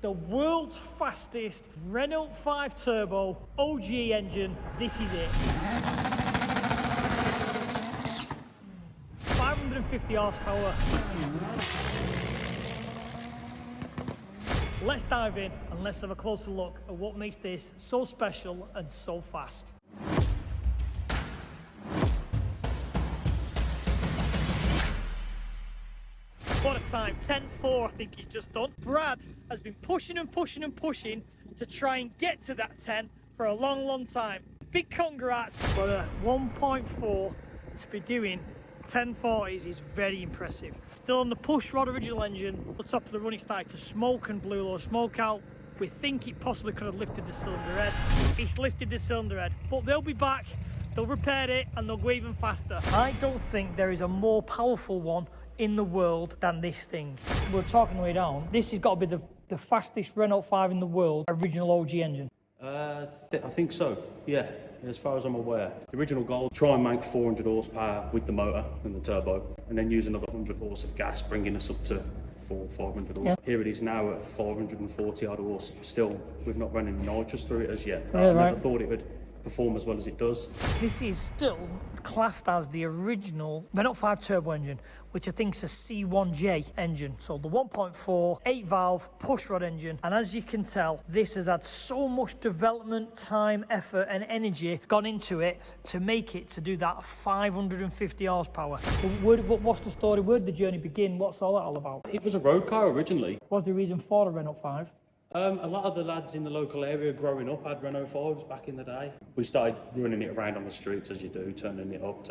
The world's fastest Renault 5 Turbo OG engine, this is it. 550 horsepower. Let's dive in and let's have a closer look at what makes this so special and so fast. What a time, 10.4 I think he's just done. Brad has been pushing and pushing and pushing to try and get to that 10 for a long time. Big congrats for a 1.4 to be doing 1040s is very impressive. Still on the push rod original engine, the top of the running start to smoke and blew a lot of smoke out. We think it possibly could have lifted the cylinder head. It's lifted the cylinder head, but they'll be back, they'll repair it and they'll go even faster. I don't think there is a more powerful one in the world than this thing. We're talking the way down. This has got to be the fastest Renault 5 in the world, original OG engine. I think so, yeah, as far as I'm aware. The original goal, try and make 400 horsepower with the motor and the turbo, and then use another 100 horse of gas, bringing us up to 500 horse. Yeah. Here it is now at 440 odd horse. Still, we've not run any nitrous through it as yet. Yeah, I right. never thought it would perform as well as it does. This is still classed as the original Renault 5 turbo engine, which I think is a C1J engine. So the 1.4, 8 valve push rod engine. And as you can tell, this has had so much development, time, effort and energy gone into it to make it to do that 550 horsepower. What's the story? Where did the journey begin? What's all that all about? It was a road car originally. What's the reason for the Renault 5? A lot of the lads in the local area growing up had Renault 5s back in the day. We started running it around on the streets as you do, turning it up,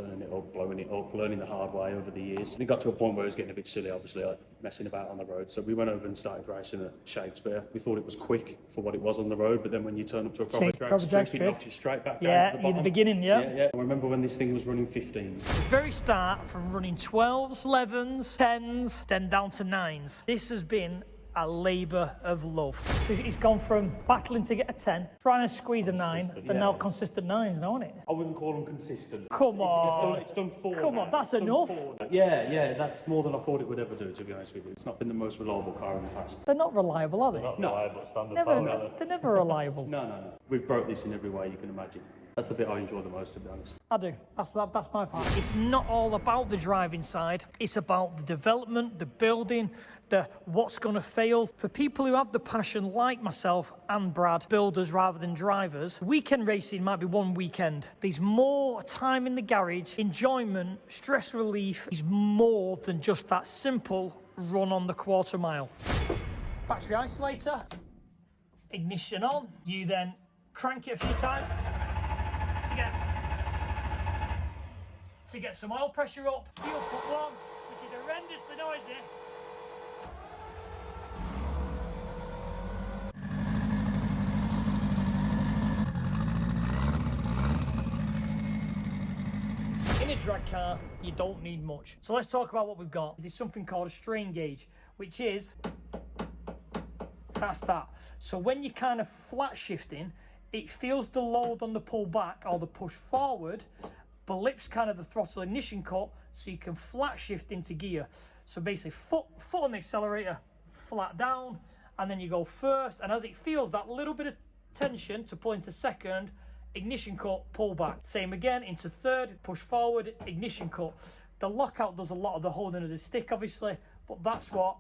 blowing it up, learning the hard way over the years. And it got to a point where it was getting a bit silly, obviously, like messing about on the road. So we went over and started racing at Shakespeare. We thought it was quick for what it was on the road, but then when you turn up to a proper drag strip, it knocks you straight back down to the bottom. In the beginning, yeah. Yeah. I remember when this thing was running 15s. The very start, from running 12s, 11s, 10s, then down to 9s. This has been a labour of love. So it's gone from battling to get a 10, trying to squeeze a 9, and now consistent 9s now, isn't it? I wouldn't call them consistent. Come on. It's done 4. Come on, that's enough. Yeah, that's more than I thought it would ever do, to be honest with you. It's not been the most reliable car in the past. They're not reliable, are they? Not reliable, standard Never, power. they're never reliable. No. We've broke this in every way you can imagine. That's the bit I enjoy the most, to be honest. I do. That's my part. It's not all about the driving side. It's about the development, the building, the what's going to fail. For people who have the passion, like myself and Brad, builders rather than drivers, weekend racing might be one weekend. There's more time in the garage, enjoyment, stress relief is more than just that simple run on the quarter mile. Battery isolator, ignition on. You then crank it a few times to get some oil pressure up. Fuel pump 1, which is horrendously noisy. In a drag car, you don't need much. So let's talk about what we've got. There's something called a strain gauge, which is, that's that. So when you're kind of flat shifting, it feels the load on the pull back or the push forward, blips kind of the throttle ignition cut, so you can flat shift into gear. So basically foot on the accelerator, flat down, and then you go first, and as it feels that little bit of tension to pull into second, ignition cut, pull back. Same again into third, push forward, ignition cut. The lockout does a lot of the holding of the stick, obviously, but that's what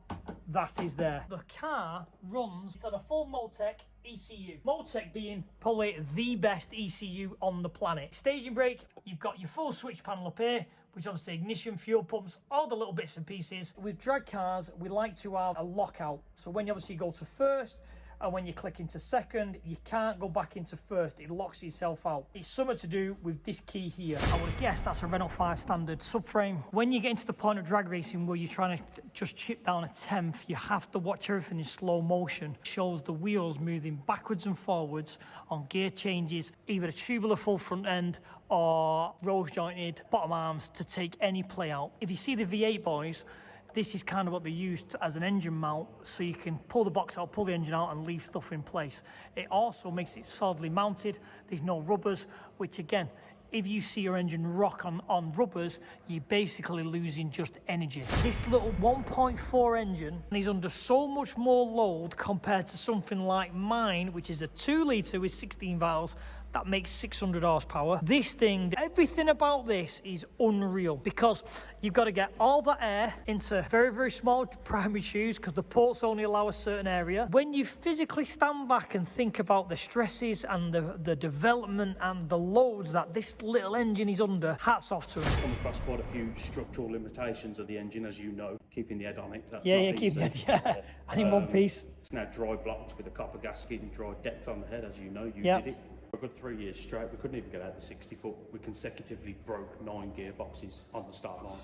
that is there. The car runs, it's on a full Motec ECU. Motec being probably the best ECU on the planet. Staging brake, you've got your full switch panel up here, which obviously ignition, fuel pumps, all the little bits and pieces. With drag cars, we like to have a lockout. So when you obviously go to first, and when you click into second, you can't go back into first. It locks itself out. It's something to do with this key here. I would guess that's a Renault 5 standard subframe. When you get into the point of drag racing where you're trying to just chip down a 10th, you have to watch everything in slow motion. It shows the wheels moving backwards and forwards on gear changes, either a tubular full front end or rose jointed bottom arms to take any play out. If you see the V8 boys, this is kind of what they used as an engine mount, so you can pull the box out, pull the engine out and leave stuff in place. It also makes it solidly mounted. There's no rubbers, which again, if you see your engine rock on rubbers, you're basically losing just energy. This little 1.4 engine is under so much more load compared to something like mine, which is a 2 litre with 16 valves that makes 600 horsepower. This thing, everything about this is unreal, because you've got to get all the air into very, very small primary tubes because the ports only allow a certain area. When you physically stand back and think about the stresses and the development and the loads that this little engine is under, hats off to them. Come across quite a few structural limitations of the engine, as you know, keeping the head on it. That's Keep it, and in one piece. It's now dry blocked with a copper gasket and dry decked on the head, as you know. You did it. For a good 3 years straight, we couldn't even get out the 60 foot. We consecutively broke 9 gearboxes on the start line.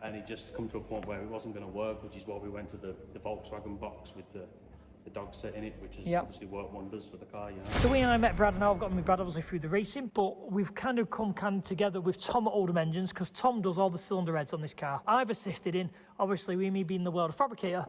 And it just come to a point where it wasn't going to work, which is why we went to the Volkswagen box with the dog set in it, which has obviously worked wonders for the car, you know. The way I met Brad, and I've got me Brad obviously through the racing, but we've kind of come together with Tom at Oldham Engines, because Tom does all the cylinder heads on this car. I've assisted in, obviously with me being the world fabricator,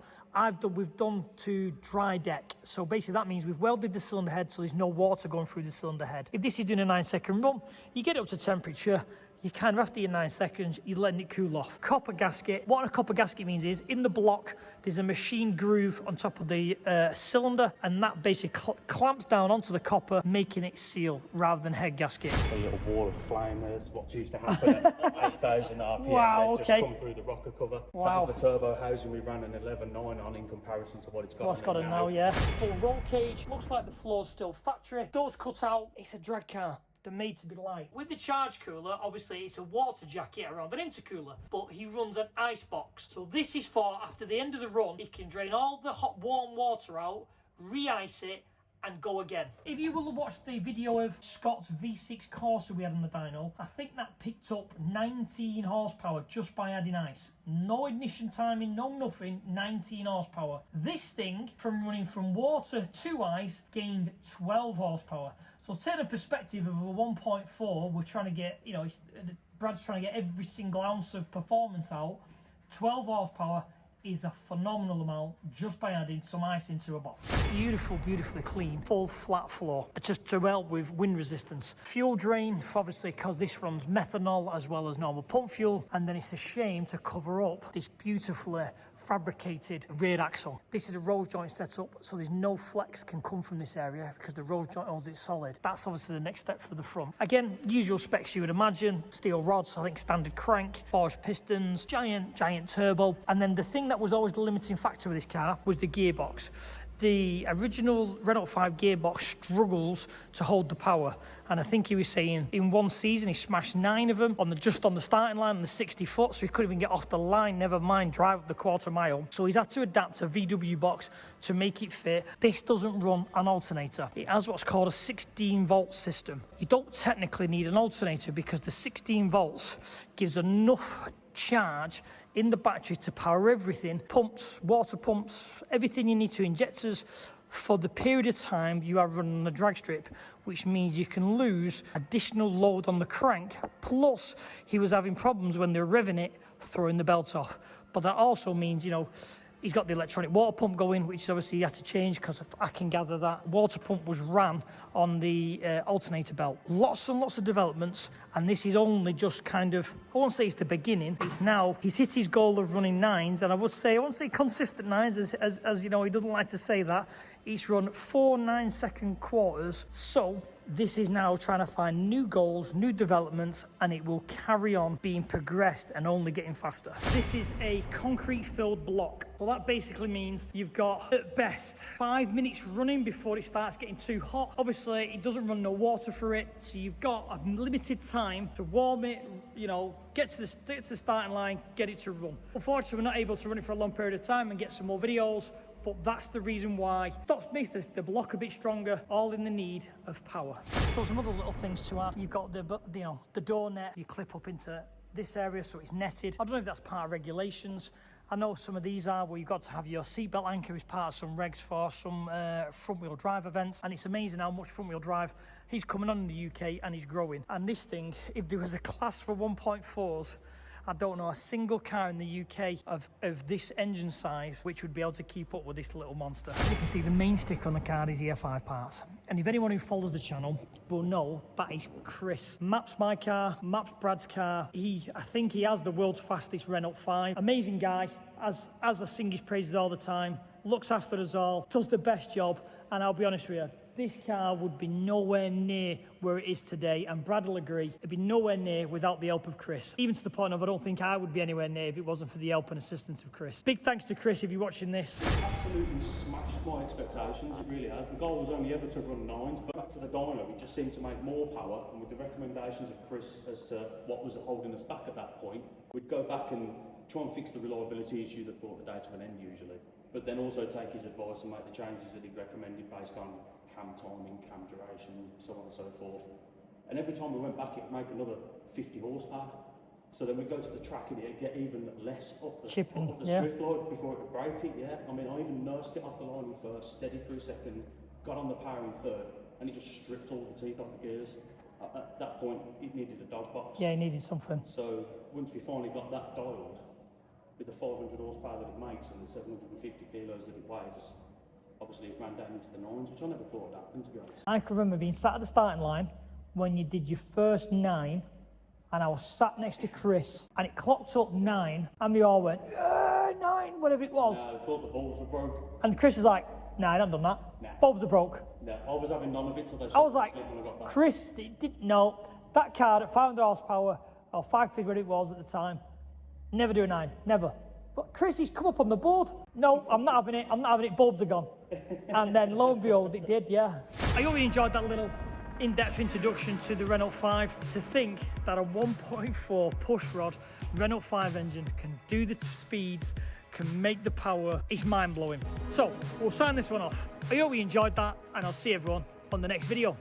we've done to dry deck. So basically that means we've welded the cylinder head so there's no water going through the cylinder head. If this is doing a 9-second run, you get up to temperature, you kind of, after your 9 seconds, you're letting it cool off. Copper gasket. What a copper gasket means is, in the block, there's a machine groove on top of the cylinder, and that basically clamps down onto the copper, making it seal rather than head gasket. A little wall of flame there's what used to happen at 8,000 RPM. Wow, just come through the rocker cover. Wow. That was the turbo housing we ran an 11.9 on in comparison to what it's got. What's got it now, yeah. Full roll cage. Looks like the floor's still factory. Doors cut out. It's a drag car. They're made to be light. With the charge cooler, obviously it's a water jacket around an intercooler, but he runs an ice box. So this is for, after the end of the run, he can drain all the hot warm water out, re-ice it, and go again. If you will have watched the video of Scott's V6 Corsa we had on the dyno, I think that picked up 19 horsepower just by adding ice. No ignition timing, no nothing, 19 horsepower. This thing, from running from water to ice, gained 12 horsepower. So take a perspective of a 1.4, we're trying to get, you know, Brad's trying to get every single ounce of performance out. 12 horsepower is a phenomenal amount just by adding some ice into a box. Beautiful, beautifully clean, full flat floor, just to help with wind resistance. Fuel drain, obviously, because this runs methanol as well as normal pump fuel, and then it's a shame to cover up this beautifully fabricated rear axle. This is a roll joint setup, so there's no flex can come from this area because the roll joint holds it solid. That's obviously the next step for the front. Again, usual specs you would imagine, steel rods, I think standard crank, forged pistons, giant turbo. And then the thing that was always the limiting factor with this car was the gearbox. The original Renault 5 gearbox struggles to hold the power, and I think he was saying in one season he smashed 9 of them just on the starting line on the 60 foot, so he couldn't even get off the line, never mind drive up the quarter mile. So he's had to adapt a VW box to make it fit. This doesn't run an alternator. It has what's called a 16 volt system. You don't technically need an alternator because the 16 volts gives enough charge in the battery to power everything, pumps, water pumps, everything you need to, injectors, for the period of time you are running the drag strip, which means you can lose additional load on the crank. Plus, he was having problems when they were revving it, throwing the belt off. But that also means, you know, he's got the electronic water pump going, which obviously he had to change because I can gather that water pump was ran on the alternator belt. Lots and lots of developments, and this is only just kind of, I won't say it's the beginning, it's now, he's hit his goal of running 9s, and I won't say consistent 9s, as you know, he doesn't like to say that. He's run 4 9-second quarters, so this is now trying to find new goals, new developments, and it will carry on being progressed and only getting faster. This is a concrete-filled block. So that basically means you've got, at best, 5 minutes running before it starts getting too hot. Obviously, it doesn't run no water through it, so you've got a limited time to warm it, you know, get to the starting line, get it to run. Unfortunately, we're not able to run it for a long period of time and get some more videos, but that's the reason why. That makes the block a bit stronger, all in the need of power. So some other little things to add. You've got the door net, you clip up into this area so it's netted. I don't know if that's part of regulations. I know some of these are where you've got to have your seatbelt anchor as part of some regs for some front-wheel drive events, and it's amazing how much front-wheel drive he's coming on in the UK, and he's growing. And this thing, if there was a class for 1.4s, I don't know a single car in the UK of this engine size which would be able to keep up with this little monster. As you can see, the main stick on the car is EFI parts. And if anyone who follows the channel will know, that is Chris. Maps my car, maps Brad's car. I think he has the world's fastest Renault 5. Amazing guy, as I sing his praises all the time, looks after us all, does the best job, and I'll be honest with you, this car would be nowhere near where it is today, and Brad will agree, it'd be nowhere near without the help of Chris. Even to the point of I don't think I would be anywhere near if it wasn't for the help and assistance of Chris. Big thanks to Chris if you're watching this. It's absolutely smashed my expectations, it really has. The goal was only ever to run 9s, but back to the dyno, we just seemed to make more power, and with the recommendations of Chris as to what was holding us back at that point, we'd go back and try and fix the reliability issue that brought the day to an end usually, but then also take his advice and make the changes that he recommended based on cam timing, cam duration, so on and so forth. And every time we went back, it'd make another 50 horsepower. So then we'd go to the track and it'd get even less up the strip line before it would break it, yeah. I mean, I even nursed it off the line in first, steady for a second, got on the power in third, and it just stripped all the teeth off the gears. At that point, it needed a dog box. Yeah, it needed something. So once we finally got that dialed, with the 500 horsepower that it makes and the 750 kilos that it weighs, obviously it ran down into the 9s, which I never thought would happen, to be honest. I can remember being sat at the starting line when you did your first 9, and I was sat next to Chris, and it clocked up 9, and we all went, 9, whatever it was. No, I thought the bulbs were broke. And Chris was like, nah, I haven't done that. Nah. Bulbs are broke. No, I was having none of it till they I was like, when I got back. Chris, didn't know that car at 500 horsepower, or 550, what it was at the time, never do a 9, never. But Chris, he's come up on the board. No, I'm not having it, bulbs are gone. And then lo and behold, it did, yeah. I hope you enjoyed that little in-depth introduction to the Renault 5. To think that a 1.4 pushrod Renault 5 engine can do the speeds, can make the power, is mind-blowing. So, we'll sign this one off. I hope you enjoyed that, and I'll see everyone on the next video.